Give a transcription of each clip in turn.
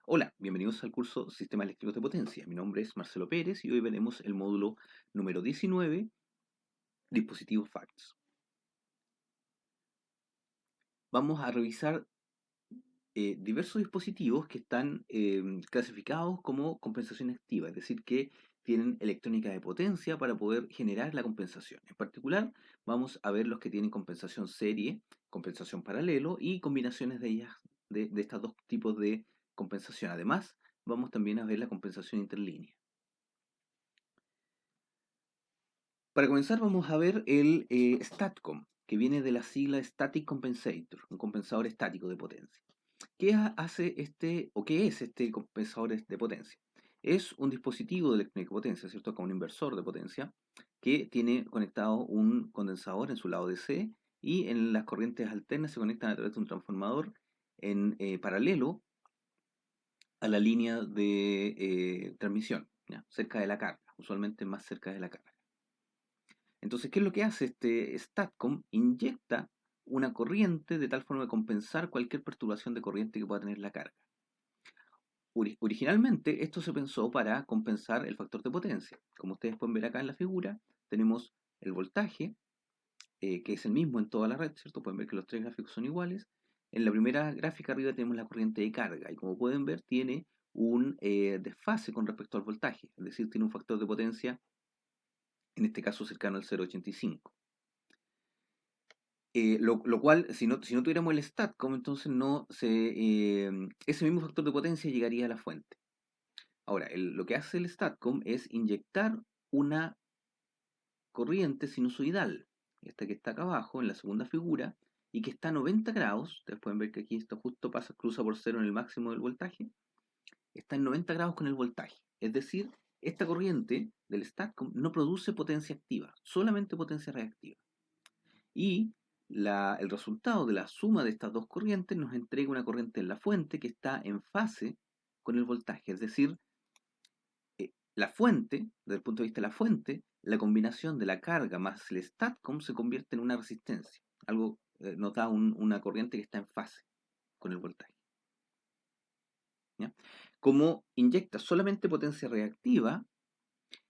Hola, bienvenidos al curso Sistemas Eléctricos de Potencia. Mi nombre es Marcelo Pérez y hoy veremos el módulo número 19, Dispositivos FACTS. Vamos a revisar diversos dispositivos que están clasificados como compensación activa, es decir, que tienen electrónica de potencia para poder generar la compensación. En particular, vamos a ver los que tienen compensación serie, compensación paralelo y combinaciones de ellas, de estos dos tipos de compensación. Además, vamos también a ver la compensación interlínea. Para comenzar vamos a ver el STATCOM, que viene de la sigla Static Compensator, un compensador estático de potencia. ¿Qué hace este, o qué es este compensador de potencia? Es un dispositivo de electrónica de potencia, ¿cierto? Con un inversor de potencia, que tiene conectado un condensador en su lado DC y en las corrientes alternas se conectan a través de un transformador en paralelo a la línea de transmisión, ¿ya? Cerca de la carga, usualmente más cerca de la carga. Entonces, ¿qué es lo que hace este STATCOM? Inyecta una corriente de tal forma de compensar cualquier perturbación de corriente que pueda tener la carga. Originalmente esto se pensó para compensar el factor de potencia. Como ustedes pueden ver acá en la figura, tenemos el voltaje, que es el mismo en toda la red, ¿cierto? Pueden ver que los tres gráficos son iguales. En la primera gráfica arriba tenemos la corriente de carga y como pueden ver tiene un desfase con respecto al voltaje, es decir, tiene un factor de potencia, en este caso cercano al 0,85. Lo cual, si no tuviéramos el STATCOM, entonces ese mismo factor de potencia llegaría a la fuente. Ahora, lo que hace el STATCOM es inyectar una corriente sinusoidal, esta que está acá abajo en la segunda figura, y que está a 90 grados. Ustedes pueden ver que aquí esto justo cruza por cero en el máximo del voltaje. Está en 90 grados con el voltaje. Es decir, esta corriente del STATCOM no produce potencia activa, solamente potencia reactiva. Y el resultado de la suma de estas dos corrientes nos entrega una corriente en la fuente que está en fase con el voltaje. Es decir, la fuente, desde el punto de vista de la fuente, la combinación de la carga más el STATCOM se convierte en una resistencia. Algo nos da una corriente que está en fase con el voltaje. ¿Ya? Como inyecta solamente potencia reactiva,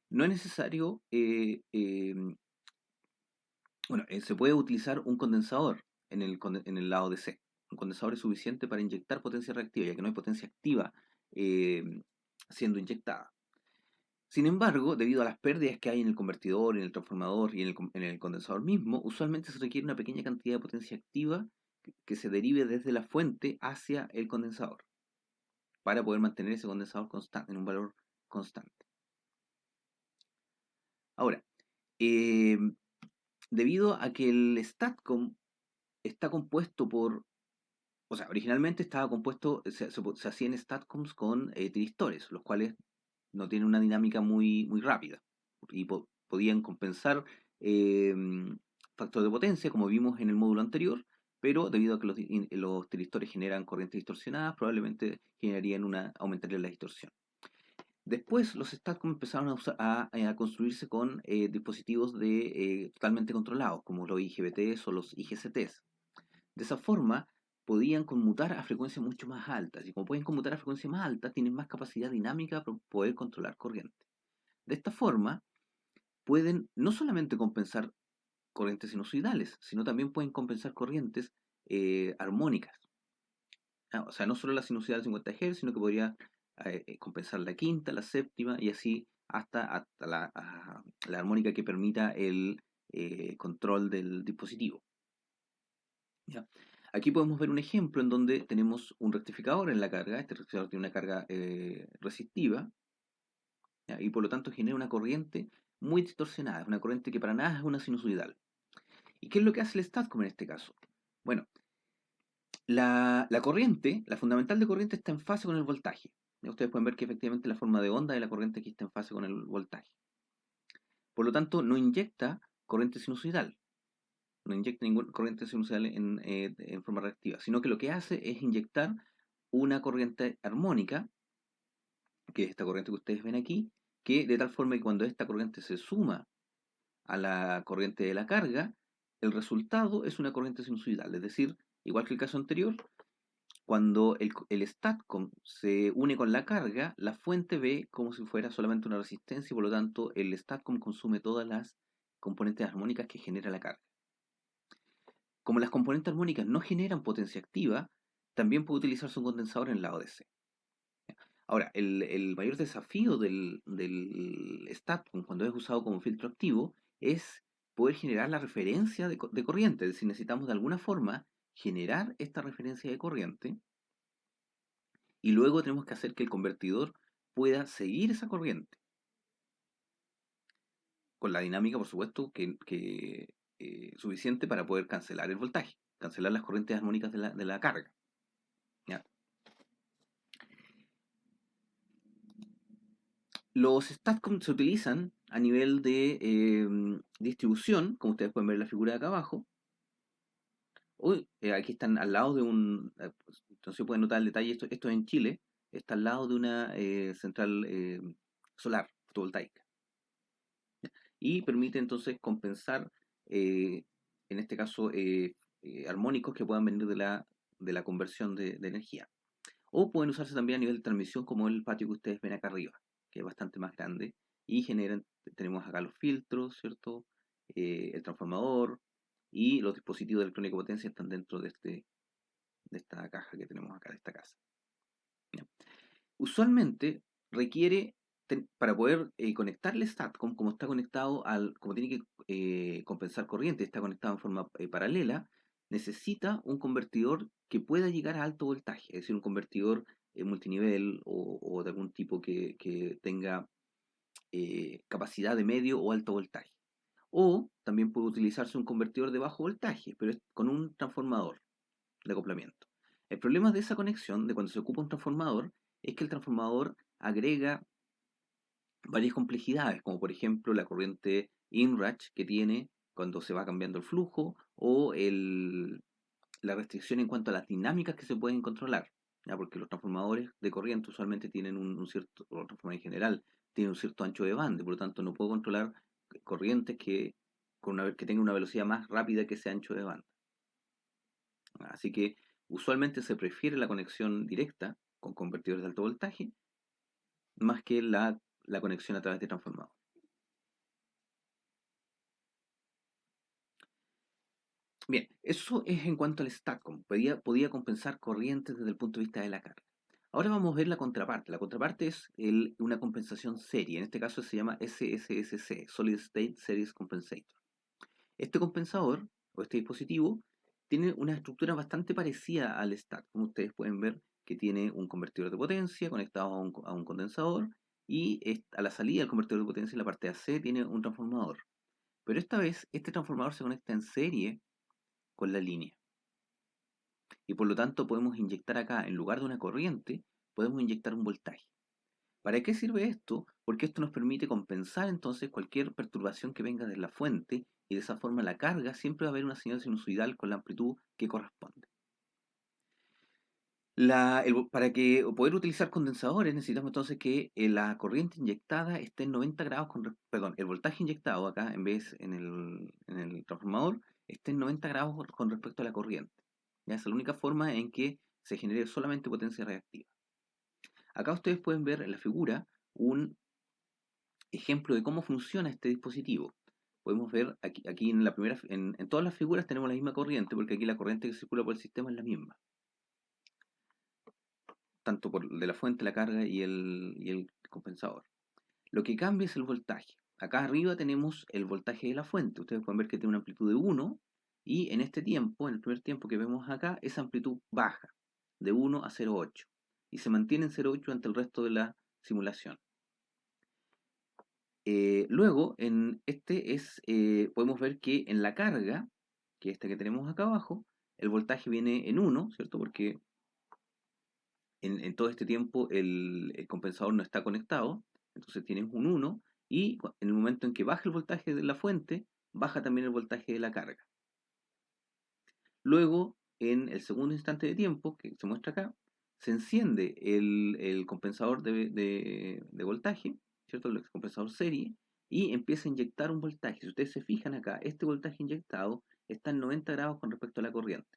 no es necesario se puede utilizar un condensador en el lado DC. Un condensador es suficiente para inyectar potencia reactiva, ya que no hay potencia activa eh, siendo inyectada. Sin embargo, debido a las pérdidas que hay en el convertidor, en el transformador y en el condensador mismo, usualmente se requiere una pequeña cantidad de potencia activa que se derive desde la fuente hacia el condensador para poder mantener ese condensador constante, en un valor constante. Ahora, eh, debido a que el STATCOM está compuesto originalmente estaba compuesto, se hacían STATCOMs con tiristores, los cuales no tienen una dinámica muy rápida y podían compensar eh, factor de potencia, como vimos en el módulo anterior, pero debido a que los tiristores generan corrientes distorsionadas, probablemente aumentaría la distorsión. Después los STATCOM empezaron a construirse con dispositivos totalmente controlados, como los IGBTs o los IGCTs. De esa forma, podían conmutar a frecuencias mucho más altas. Y como pueden conmutar a frecuencias más altas, tienen más capacidad dinámica para poder controlar corriente. De esta forma, pueden no solamente compensar corrientes sinusoidales, sino también pueden compensar corrientes armónicas. O sea, no solo la sinusoidal de 50 Hz, sino que podría compensar la quinta, la séptima y así hasta la armónica que permita el control del dispositivo. ¿Ya? Aquí podemos ver un ejemplo en donde tenemos un rectificador en la carga. Este rectificador tiene una carga resistiva, ¿ya? Y por lo tanto genera una corriente muy distorsionada, es una corriente que para nada es una sinusoidal. ¿Y qué es lo que hace el STATCOM en este caso? Bueno, la corriente, la fundamental de corriente está en fase con el voltaje. ¿Ya? Ustedes pueden ver que efectivamente la forma de onda de la corriente aquí está en fase con el voltaje. Por lo tanto, no inyecta corriente sinusoidal, no inyecta ninguna corriente sinusoidal en forma reactiva, sino que lo que hace es inyectar una corriente armónica, que es esta corriente que ustedes ven aquí, que de tal forma que cuando esta corriente se suma a la corriente de la carga, el resultado es una corriente sinusoidal, es decir, igual que el caso anterior, Cuando el STATCOM se une con la carga, la fuente ve como si fuera solamente una resistencia y por lo tanto el STATCOM consume todas las componentes armónicas que genera la carga. Como las componentes armónicas no generan potencia activa, también puede utilizarse un condensador en el lado DC. Ahora, el mayor desafío del STATCOM cuando es usado como filtro activo es poder generar la referencia de corriente. Es decir, necesitamos de alguna forma generar esta referencia de corriente y luego tenemos que hacer que el convertidor pueda seguir esa corriente. Con la dinámica, por supuesto, suficiente para poder cancelar el voltaje, cancelar las corrientes armónicas de la carga. ¿Ya? Los STATCOM se utilizan a nivel de distribución, como ustedes pueden ver en la figura de acá abajo. Uy, aquí están al lado de un, pues, no se puede notar el detalle, esto es en Chile, está al lado de una central solar fotovoltaica y permite entonces compensar, eh, en este caso, armónicos que puedan venir de la conversión de energía. O pueden usarse también a nivel de transmisión como el patio que ustedes ven acá arriba, que es bastante más grande y generan, tenemos acá los filtros, ¿cierto? El transformador y los dispositivos de electrónica de potencia están dentro de esta caja que tenemos acá, de esta casa. ¿Ya? Usualmente requiere, para poder conectar el STATCOM, como está conectado como tiene que compensar corriente, está conectado en forma paralela, necesita un convertidor que pueda llegar a alto voltaje, es decir, un convertidor multinivel o de algún tipo que tenga capacidad de medio o alto voltaje. O también puede utilizarse un convertidor de bajo voltaje, pero es con un transformador de acoplamiento. El problema de esa conexión, de cuando se ocupa un transformador, es que el transformador agrega varias complejidades, como por ejemplo la corriente inrush que tiene cuando se va cambiando el flujo o la restricción en cuanto a las dinámicas que se pueden controlar. ¿Ya? Porque los transformadores de corriente usualmente tienen un cierto, o los transformadores en general, tienen un cierto ancho de banda, por lo tanto no puedo controlar corrientes que tengan una velocidad más rápida que ese ancho de banda. Así que usualmente se prefiere la conexión directa con convertidores de alto voltaje más que la conexión a través de transformador. Bien, eso es en cuanto al STATCOM. Podía compensar corrientes desde el punto de vista de la carga. Ahora vamos a ver la contraparte. La contraparte es una compensación serie. En este caso se llama SSSC, Solid State Series Compensator. Este compensador, o este dispositivo, tiene una estructura bastante parecida al STAT. Como ustedes pueden ver, que tiene un convertidor de potencia conectado a un condensador y a la salida del convertidor de potencia en la parte AC tiene un transformador. Pero esta vez este transformador se conecta en serie con la línea y por lo tanto podemos inyectar acá, en lugar de una corriente, podemos inyectar un voltaje. ¿Para qué sirve esto? Porque esto nos permite compensar entonces cualquier perturbación que venga de la fuente y de esa forma la carga siempre va a haber una señal sinusoidal con la amplitud que corresponde. Para que poder utilizar condensadores necesitamos entonces que la corriente inyectada esté en 90 grados perdón, el voltaje inyectado acá en vez en el transformador esté en 90 grados con respecto a la corriente. ¿Ya? Esa es la única forma en que se genere solamente potencia reactiva. Acá ustedes pueden ver en la figura un ejemplo de cómo funciona este dispositivo. Podemos ver aquí en todas las figuras tenemos la misma corriente, porque aquí la corriente que circula por el sistema es la misma, tanto por de la fuente, la carga y el compensador. Lo que cambia es el voltaje. Acá arriba tenemos el voltaje de la fuente. Ustedes pueden ver que tiene una amplitud de 1 y en este tiempo, en el primer tiempo que vemos acá, esa amplitud baja de 1 a 0,8 y se mantiene en 0,8 durante el resto de la simulación. Luego, podemos ver que en la carga, que es esta que tenemos acá abajo, el voltaje viene en 1, ¿cierto? Porque en todo este tiempo el compensador no está conectado, entonces tienes un 1, y en el momento en que baja el voltaje de la fuente, baja también el voltaje de la carga. Luego, en el segundo instante de tiempo, que se muestra acá, se enciende el compensador de voltaje, ¿cierto? El compensador serie, y empieza a inyectar un voltaje. Si ustedes se fijan acá, este voltaje inyectado está en 90 grados con respecto a la corriente.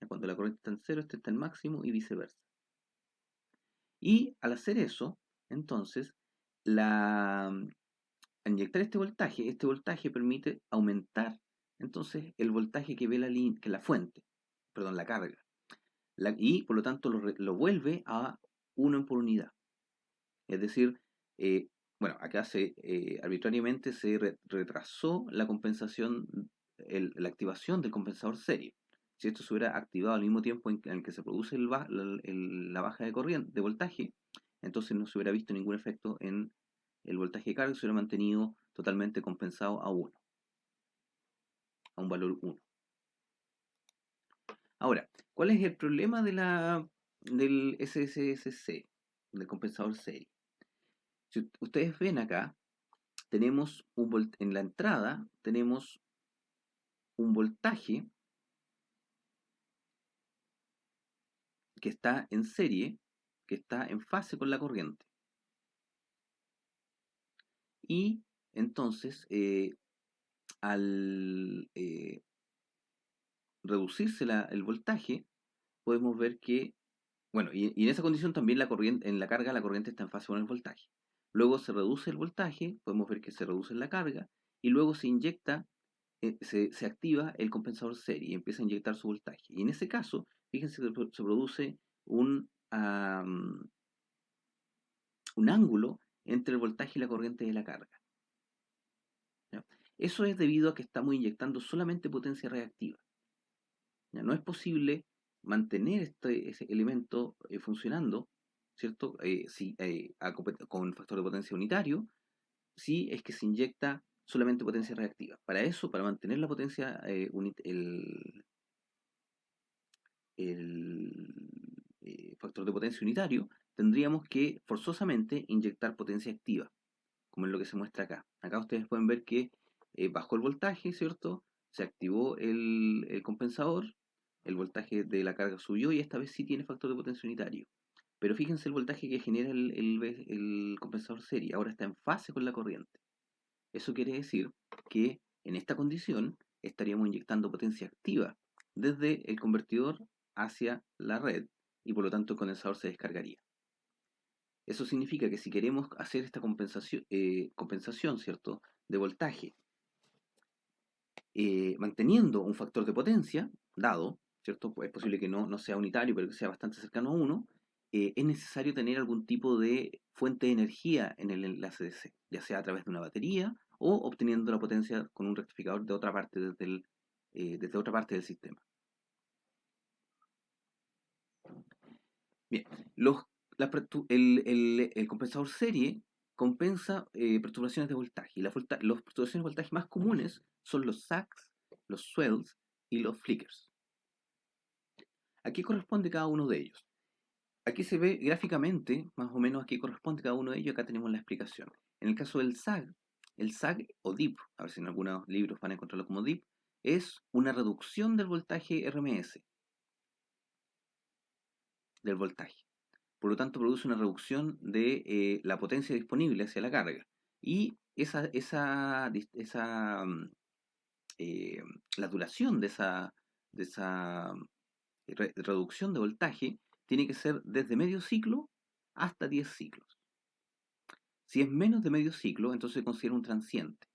Cuando la corriente está en cero, este está en máximo y viceversa. Y al hacer eso, entonces, al inyectar este voltaje permite aumentar entonces el voltaje que ve que la fuente, perdón, la carga. Y por lo tanto lo vuelve a 1 por unidad. Es decir, eh, bueno, acá arbitrariamente se retrasó la compensación, la activación del compensador serie. Si esto se hubiera activado al mismo tiempo en el que se produce la baja de corriente, de voltaje, entonces no se hubiera visto ningún efecto en el voltaje de carga, se hubiera mantenido totalmente compensado a 1, a un valor 1. Ahora, ¿cuál es el problema del SSSC, del compensador serie? Si ustedes ven acá, tenemos en la entrada tenemos un voltaje que está en serie, que está en fase con la corriente. Y entonces, al reducirse el voltaje, podemos ver que, bueno, y en esa condición también en la carga la corriente está en fase con el voltaje. Luego se reduce el voltaje, podemos ver que se reduce la carga, y luego se inyecta, se activa el compensador serie y empieza a inyectar su voltaje. Y en ese caso, fíjense que se produce un ángulo entre el voltaje y la corriente de la carga. ¿Ya? Eso es debido a que estamos inyectando solamente potencia reactiva. ¿Ya? No es posible mantener ese elemento funcionando, ¿cierto? Con factor de potencia unitario, si es que se inyecta solamente potencia reactiva. Para eso, para mantener la potencia, el factor de potencia unitario, tendríamos que forzosamente inyectar potencia activa, como es lo que se muestra acá. Acá ustedes pueden ver que bajó el voltaje, ¿cierto? Se activó el compensador, el voltaje de la carga subió y esta vez sí tiene factor de potencia unitario. Pero fíjense el voltaje que genera el compensador serie, ahora está en fase con la corriente. Eso quiere decir que en esta condición estaríamos inyectando potencia activa desde el convertidor hacia la red y por lo tanto el condensador se descargaría. Eso significa que si queremos hacer esta compensación, ¿cierto?, de voltaje, manteniendo un factor de potencia dado, ¿cierto? Pues es posible que no sea unitario, pero que sea bastante cercano a 1, es necesario tener algún tipo de fuente de energía en el enlace DC, ya sea a través de una batería o obteniendo la potencia con un rectificador de otra parte desde otra parte del sistema. Bien, los, el compensador serie compensa perturbaciones de voltaje. Y las perturbaciones de voltaje más comunes son los sags, los swells y los flickers. ¿A qué corresponde cada uno de ellos? Aquí se ve gráficamente, más o menos, a qué corresponde cada uno de ellos. Acá tenemos la explicación. En el caso del sag, el sag o dip, a ver si en algunos libros van a encontrarlo como dip, es una reducción del voltaje RMS, del voltaje. Por lo tanto, produce una reducción de la potencia disponible hacia la carga. Y eh, la duración de esa reducción de voltaje tiene que ser desde medio ciclo hasta 10 ciclos. Si es menos de medio ciclo, entonces se considera un transiente.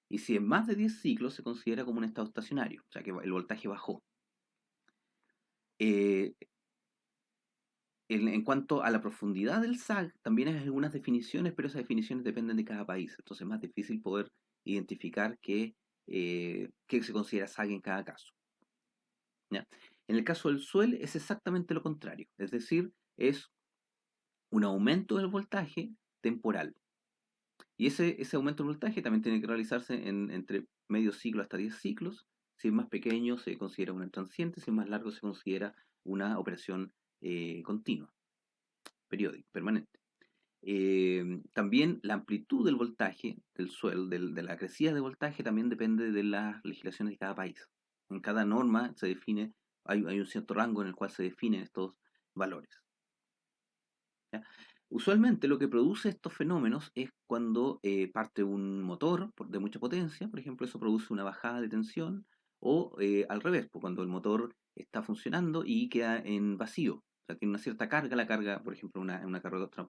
Y si es más de 10 ciclos, se considera como un estado estacionario, o sea que el voltaje bajó. Eh, en cuanto a la profundidad del SAG, también hay algunas definiciones, pero esas definiciones dependen de cada país. Entonces es más difícil poder identificar qué se considera SAG en cada caso. ¿Ya? En el caso del suel es exactamente lo contrario, es decir, es un aumento del voltaje temporal. Y ese aumento del voltaje también tiene que realizarse entre medio ciclo hasta 10 ciclos. Si es más pequeño se considera una transiente, si es más largo se considera una operación continua, periódica, permanente. También la amplitud del voltaje, del suelo, de la crecida de voltaje, también depende de las legislaciones de cada país. En cada norma se define, hay un cierto rango en el cual se definen estos valores. ¿Ya? Usualmente lo que produce estos fenómenos es cuando parte un motor de mucha potencia, por ejemplo, eso produce una bajada de tensión, o al revés, pues, cuando el motor está funcionando y queda en vacío. O sea, tiene una cierta carga, la carga, por ejemplo, una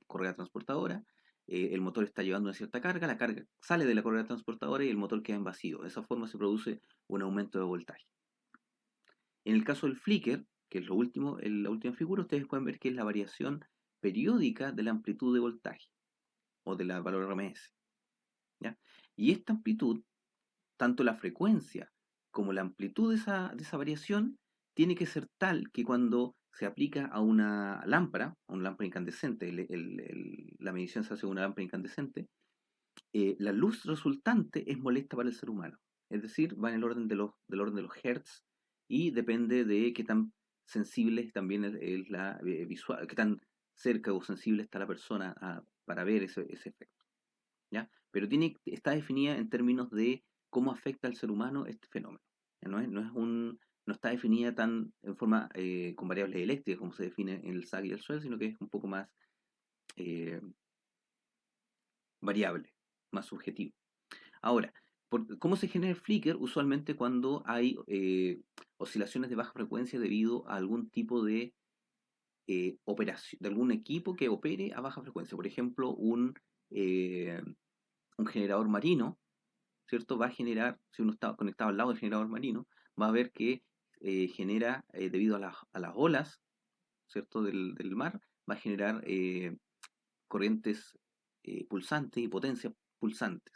correa transportadora, el motor está llevando una cierta carga, la carga sale de la correa transportadora y el motor queda en vacío. De esa forma se produce un aumento de voltaje. En el caso del flicker, que es lo último, en la última figura, ustedes pueden ver que es la variación periódica de la amplitud de voltaje o de la valor RMS. ¿Ya? Y esta amplitud, tanto la frecuencia como la amplitud de esa variación, tiene que ser tal que cuando se aplica a una lámpara incandescente, la medición se hace con una lámpara incandescente, la luz resultante es molesta para el ser humano. Es decir, va en el orden del orden de los hertz y depende de qué tan sensible también es la visual, qué tan cerca o sensible está la persona para ver ese efecto. ¿Ya? Pero está definida en términos de cómo afecta al ser humano este fenómeno. No está definida tan en forma con variables eléctricas como se define en el SAC y el SUEL, sino que es un poco más eh, variable, más subjetivo. Ahora, ¿cómo se genera el flicker? Usualmente cuando hay oscilaciones de baja frecuencia debido a algún tipo de operación, de algún equipo que opere a baja frecuencia. Por ejemplo, eh, un generador marino, ¿cierto? Va a generar, si uno está conectado al lado del generador marino, va a ver que genera, debido a las olas, ¿cierto? Del mar, va a generar corrientes pulsantes y potencias pulsantes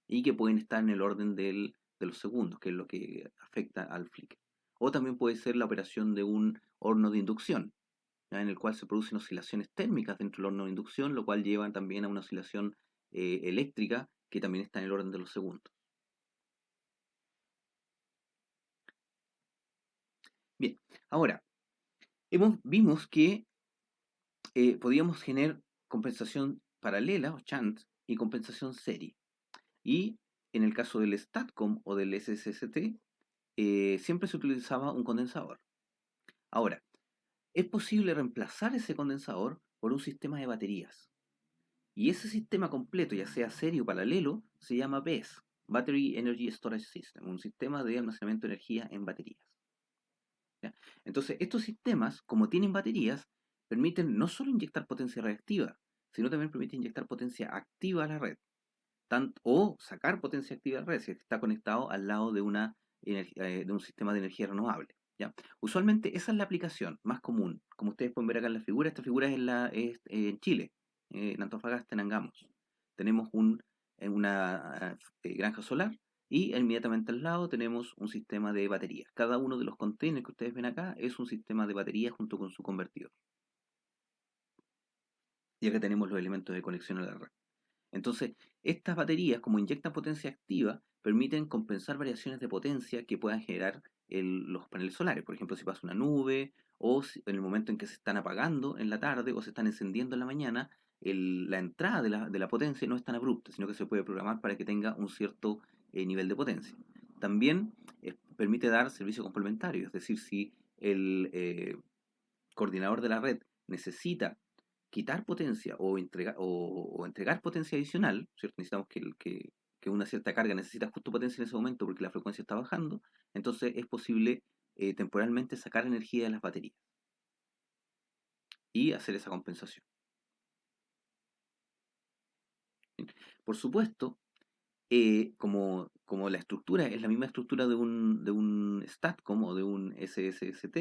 y que pueden estar en el orden de los segundos, que es lo que afecta al flicker. O también puede ser la operación de un horno de inducción, ¿ya? En el cual se producen oscilaciones térmicas dentro del horno de inducción, lo cual lleva también a una oscilación eléctrica que también está en el orden de los segundos. Bien, ahora, vimos que podíamos generar compensación paralela o shunt y compensación serie. Y en el caso del STATCOM o del SSST, siempre se utilizaba un condensador. Ahora, es posible reemplazar ese condensador por un sistema de baterías. Y ese sistema completo, ya sea serie o paralelo, se llama BESS, Battery Energy Storage System, un sistema de almacenamiento de energía en baterías. ¿Ya? Entonces, estos sistemas, como tienen baterías, permiten no solo inyectar potencia reactiva, sino también permiten inyectar potencia activa a la red, o sacar potencia activa a la red si está conectado al lado de un sistema de energía renovable. ¿Ya? Usualmente esa es la aplicación más común. Como ustedes pueden ver acá en la figura, esta figura es en Chile, en Antofagasta, en Angamos. Tenemos una granja solar y inmediatamente al lado tenemos un sistema de baterías. Cada uno de los containers que ustedes ven acá es un sistema de baterías junto con su convertidor. Y acá tenemos los elementos de conexión a la red. Entonces, estas baterías, como inyectan potencia activa, permiten compensar variaciones de potencia que puedan generar los paneles solares. Por ejemplo, si pasa una nube o en el momento en que se están apagando en la tarde o se están encendiendo en la mañana, la entrada de la potencia no es tan abrupta, sino que se puede programar para que tenga un cierto nivel de potencia. También permite dar servicio complementario, es decir, si el coordinador de la red necesita quitar potencia o entregar potencia adicional, ¿cierto? Necesitamos que una cierta carga necesita justo potencia en ese momento porque la frecuencia está bajando, entonces es posible temporalmente sacar energía de las baterías y hacer esa compensación. Por supuesto, como la estructura es la misma estructura de un STATCOM o de un SSST,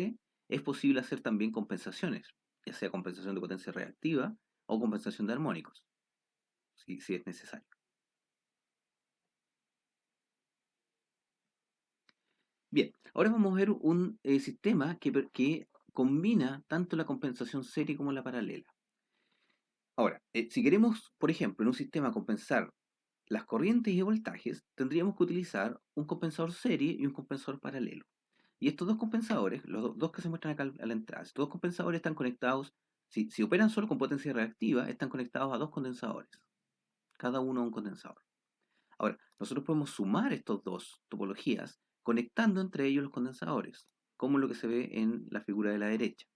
es posible hacer también compensaciones, ya sea compensación de potencia reactiva o compensación de armónicos, si es necesario. Bien, ahora vamos a ver un sistema que combina tanto la compensación serie como la paralela. Ahora, si queremos, por ejemplo, en un sistema compensar las corrientes y voltajes, tendríamos que utilizar un compensador serie y un compensador paralelo. Y estos dos compensadores, los dos que se muestran acá a la entrada, estos dos compensadores están conectados, si operan solo con potencia reactiva, están conectados a dos condensadores, cada uno a un condensador. Ahora, nosotros podemos sumar estas dos topologías conectando entre ellos los condensadores, como lo que se ve en la figura de la derecha.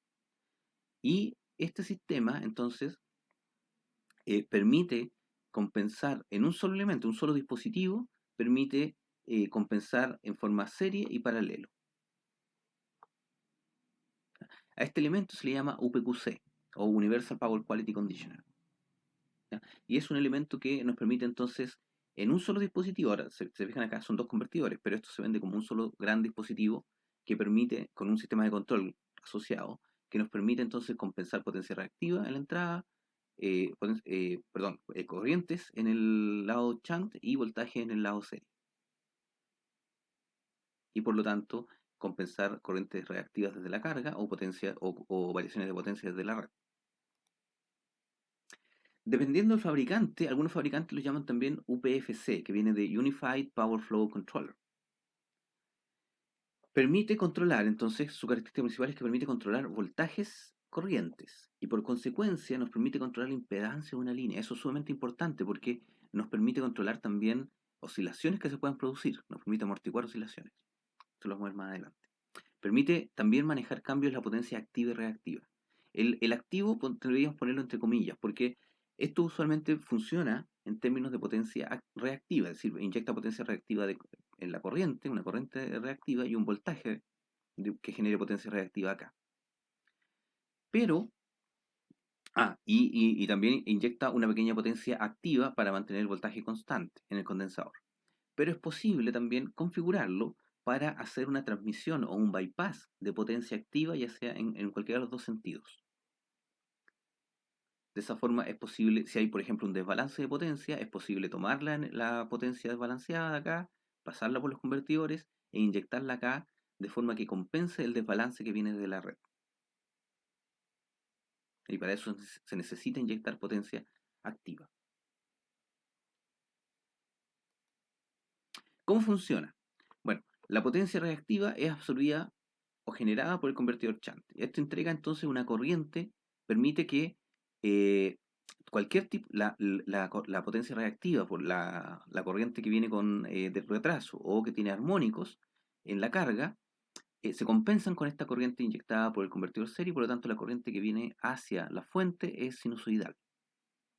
Y este sistema, entonces, permite compensar en un solo elemento, un solo dispositivo, permite compensar en forma serie y paralelo. A este elemento se le llama UPQC, o Universal Power Quality Conditioner. ¿Ya? Y es un elemento que nos permite entonces, en un solo dispositivo, ahora se fijan acá, son dos convertidores, pero esto se vende como un solo gran dispositivo que permite, con un sistema de control asociado, que nos permite entonces compensar potencia reactiva en la entrada, corrientes en el lado shunt y voltaje en el lado serie. Y por lo tanto, compensar corrientes reactivas desde la carga o potencia o variaciones de potencia desde la red. Dependiendo del fabricante, algunos fabricantes lo llaman también UPFC, que viene de Unified Power Flow Controller. Permite controlar, entonces, su característica principal es que permite controlar voltajes corrientes y por consecuencia nos permite controlar la impedancia de una línea. Eso es sumamente importante porque nos permite controlar también oscilaciones que se puedan producir, nos permite amortiguar oscilaciones. Esto lo vamos a ver más adelante. Permite también manejar cambios en la potencia activa y reactiva. El activo deberíamos ponerlo entre comillas, porque esto usualmente funciona en términos de potencia reactiva, es decir, inyecta potencia reactiva en la corriente, una corriente reactiva y un voltaje que genere potencia reactiva acá. Pero, y también inyecta una pequeña potencia activa para mantener el voltaje constante en el condensador. Pero es posible también configurarlo para hacer una transmisión o un bypass de potencia activa, ya sea en cualquiera de los dos sentidos. De esa forma es posible, si hay por ejemplo un desbalance de potencia, es posible tomar la potencia desbalanceada de acá, pasarla por los convertidores e inyectarla acá de forma que compense el desbalance que viene de la red. Y para eso se necesita inyectar potencia activa. ¿Cómo funciona? Bueno, la potencia reactiva es absorbida o generada por el convertidor shunt. Esto entrega entonces una corriente, permite que eh, cualquier tipo, la potencia reactiva por la corriente que viene con de retraso o que tiene armónicos en la carga, se compensan con esta corriente inyectada por el convertidor serie y por lo tanto la corriente que viene hacia la fuente es sinusoidal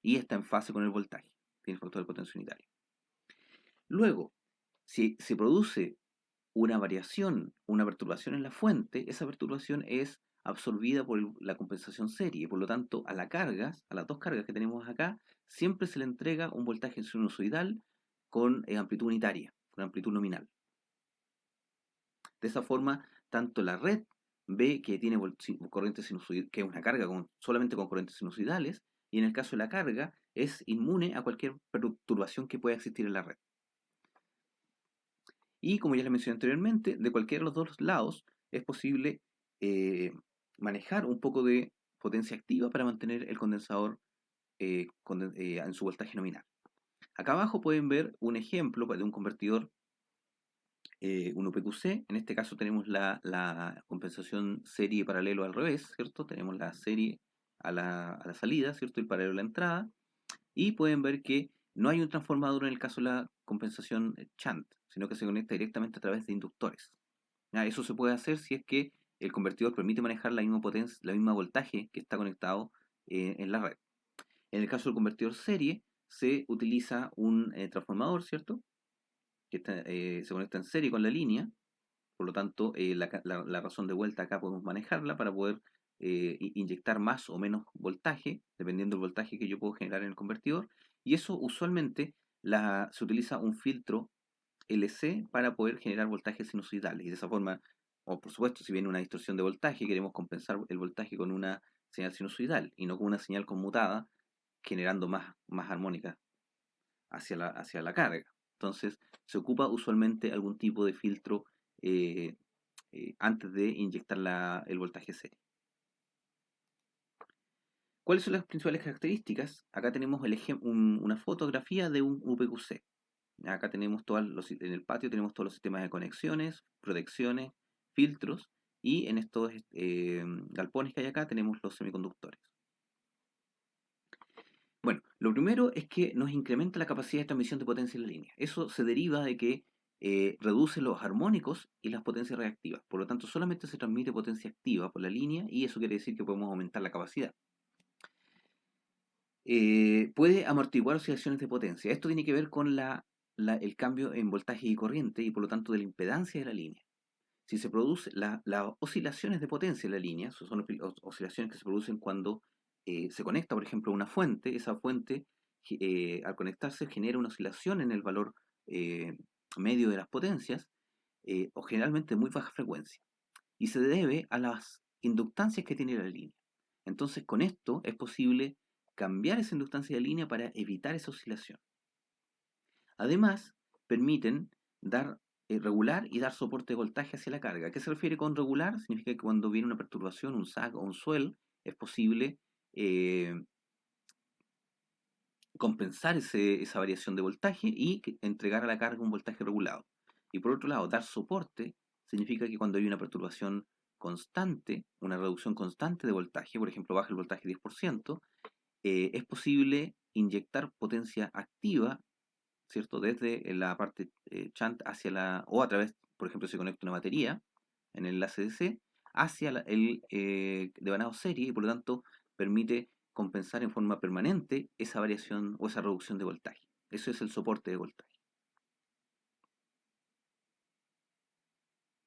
y está en fase con el voltaje, tiene factor de potencia unitaria. Luego, si se produce una variación, una perturbación en la fuente, esa perturbación es absorbida por la compensación serie, por lo tanto a las dos cargas que tenemos acá, siempre se le entrega un voltaje sinusoidal con amplitud unitaria, con amplitud nominal. De esa forma, tanto la red ve que tiene corriente sinusoidal, que es una carga solamente con corrientes sinusoidales, y en el caso de la carga es inmune a cualquier perturbación que pueda existir en la red. Y como ya les mencioné anteriormente, de cualquiera de los dos lados es posible eh, manejar un poco de potencia activa para mantener el condensador en su voltaje nominal. Acá abajo pueden ver un ejemplo de un convertidor, un UPQC. En este caso tenemos la compensación serie paralelo al revés, ¿cierto? Tenemos la serie a la salida, ¿cierto? Y el paralelo a la entrada. Y pueden ver que no hay un transformador en el caso de la compensación shunt, sino que se conecta directamente a través de inductores. Eso se puede hacer si es que el convertidor permite manejar la misma potencia, la misma voltaje que está conectado en la red. En el caso del convertidor serie, se utiliza un transformador, ¿cierto? Que se conecta en serie con la línea, por lo tanto, la razón de vuelta acá podemos manejarla para poder inyectar más o menos voltaje, dependiendo del voltaje que yo puedo generar en el convertidor. Y eso usualmente se utiliza un filtro LC para poder generar voltajes sinusoidales. Y de esa forma, o por supuesto, si viene una distorsión de voltaje, queremos compensar el voltaje con una señal sinusoidal y no con una señal conmutada, generando más armónica hacia la carga. Entonces, se ocupa usualmente algún tipo de filtro eh, antes de inyectar el voltaje serie. ¿Cuáles son las principales características? Acá tenemos una fotografía de un UPQC. Acá tenemos en el patio tenemos todos los sistemas de conexiones, protecciones, filtros y en estos galpones que hay acá tenemos los semiconductores. Bueno, lo primero es que nos incrementa la capacidad de transmisión de potencia en la línea. Eso se deriva de que reduce los armónicos y las potencias reactivas. Por lo tanto, solamente se transmite potencia activa por la línea y eso quiere decir que podemos aumentar la capacidad. Puede amortiguar oscilaciones de potencia. Esto tiene que ver con el cambio en voltaje y corriente y por lo tanto de la impedancia de la línea. si se produce las oscilaciones de potencia en la línea, son oscilaciones que se producen cuando se conecta, por ejemplo, una fuente, esa fuente al conectarse genera una oscilación en el valor eh, medio de las potencias, o generalmente muy baja frecuencia, y se debe a las inductancias que tiene la línea. Entonces, con esto es posible cambiar esa inductancia de línea para evitar esa oscilación. Además, permiten dar regular y dar soporte de voltaje hacia la carga. ¿A qué se refiere con regular? Significa que cuando viene una perturbación, un sag o un swell, es posible eh, compensar esa variación de voltaje y entregar a la carga un voltaje regulado. Y por otro lado, dar soporte significa que cuando hay una perturbación constante, una reducción constante de voltaje, por ejemplo, baja el voltaje 10%, es posible inyectar potencia activa, ¿cierto? Desde la parte shunt hacia o a través, por ejemplo, se conecta una batería en el enlace DC hacia el devanado serie y por lo tanto permite compensar en forma permanente esa variación o esa reducción de voltaje. Eso es el soporte de voltaje.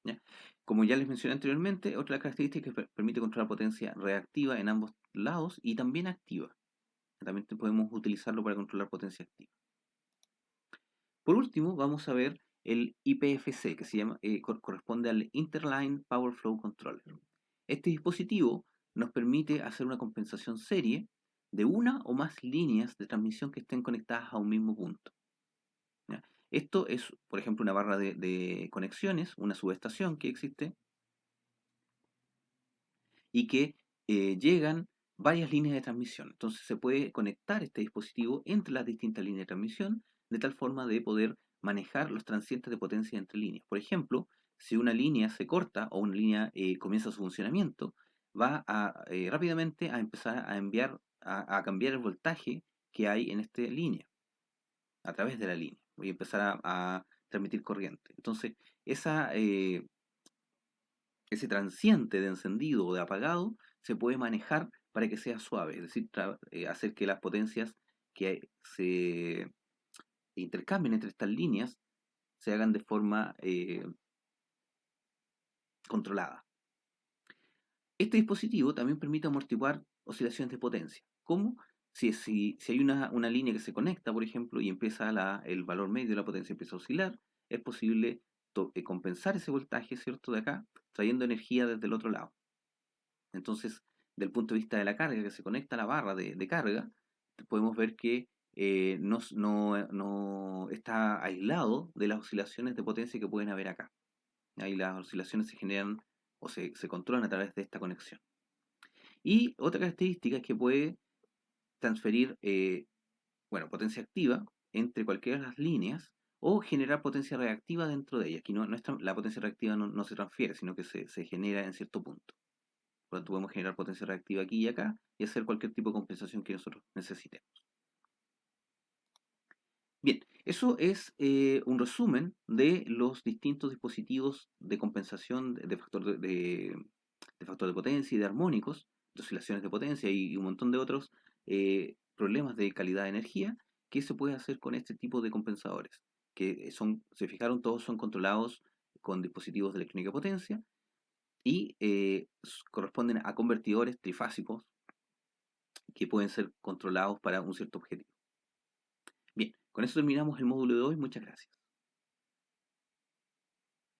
¿Ya? Como ya les mencioné anteriormente, otra característica es que permite controlar potencia reactiva en ambos lados y también activa. También podemos utilizarlo para controlar potencia activa. Por último, vamos a ver el IPFC, que se llama, corresponde al Interline Power Flow Controller. Este dispositivo nos permite hacer una compensación serie de una o más líneas de transmisión que estén conectadas a un mismo punto. ¿Ya? Esto es, por ejemplo, una barra de conexiones, una subestación que existe y que llegan varias líneas de transmisión. Entonces se puede conectar este dispositivo entre las distintas líneas de transmisión de tal forma de poder manejar los transientes de potencia entre líneas. Por ejemplo, si una línea se corta o una línea comienza su funcionamiento, va a rápidamente a empezar a enviar, a cambiar el voltaje que hay en esta línea, a través de la línea. Voy a empezar a transmitir corriente. Entonces, ese transiente de encendido o de apagado se puede manejar para que sea suave, es decir, hacer que las potencias que se intercambien entre estas líneas se hagan de forma controlada. Este dispositivo también permite amortiguar oscilaciones de potencia. ¿Cómo? Si hay una línea que se conecta, por ejemplo, y empieza el valor medio de la potencia empieza a oscilar, es posible compensar ese voltaje, ¿cierto?, de acá, trayendo energía desde el otro lado. Entonces, del punto de vista de la carga que se conecta a la barra de carga, podemos ver que no está aislado de las oscilaciones de potencia que pueden haber acá. Ahí las oscilaciones se generan o se controlan a través de esta conexión. Y otra característica es que puede transferir potencia activa entre cualquiera de las líneas o generar potencia reactiva dentro de ellas. Aquí la potencia reactiva no se transfiere, sino que se genera en cierto punto. Por lo tanto, podemos generar potencia reactiva aquí y acá y hacer cualquier tipo de compensación que nosotros necesitemos. Bien, eso es un resumen de los distintos dispositivos de compensación de factor de potencia y de armónicos, de oscilaciones de potencia y un montón de otros problemas de calidad de energía que se puede hacer con este tipo de compensadores, que se fijaron, todos son controlados con dispositivos de electrónica de potencia y corresponden a convertidores trifásicos que pueden ser controlados para un cierto objetivo. Bien, con eso terminamos el módulo de hoy. Muchas gracias.